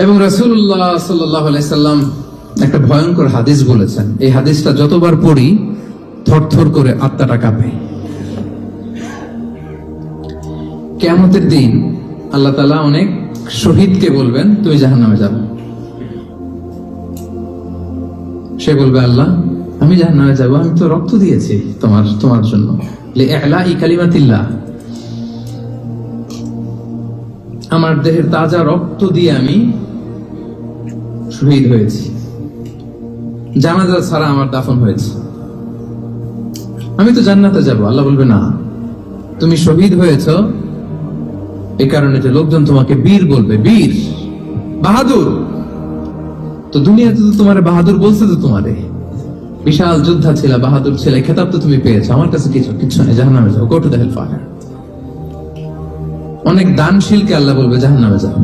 এবং রাসূলুল্লাহ সাল্লাল্লাহু আলাইহি সাল্লাম একটা ভয়ঙ্কর হাদিস বলেছেন। এই হাদিসটা যতবার পড়ি থরথর করে আত্মাটা কাঁপে। কিয়ামতের দিন আল্লাহ তাআলা অনেক শহীদকে বলবেন, তুমি জাহান্নামে যাবে। সে বলবে, আল্লাহ আমি জাহান্নামে যাব, আমি তো রক্ত দিয়েছি তোমার জন্য, লিইলাহি কালিমাতিল্লাহ, আমার দেহের তাজা রক্ত দিয়ে আমি শহীদ হয়েছি, জানাজা ছাড়া আমার দাফন হয়েছে, আমি তো জান্নাতে যাব। আল্লাহ বলবে, না, তুমি শহীদ হয়েছ এই কারণে যে লোকজন তোমাকে বীর বলবে, বীর, বাহাদুর। তো দুনিয়াতে তো তোমার বাহাদুর বলছে, তো তোমারে বিশাল যোদ্ধা ছিল, বাহাদুর ছিল, খেতাব তো তুমি পেয়েছো, আমার কাছে কিছু নেই, জাহান্নামে যাও, go to the hell fire. অনেক দানশীলকে আল্লাহ বলবে, জাহান্নামে যাও।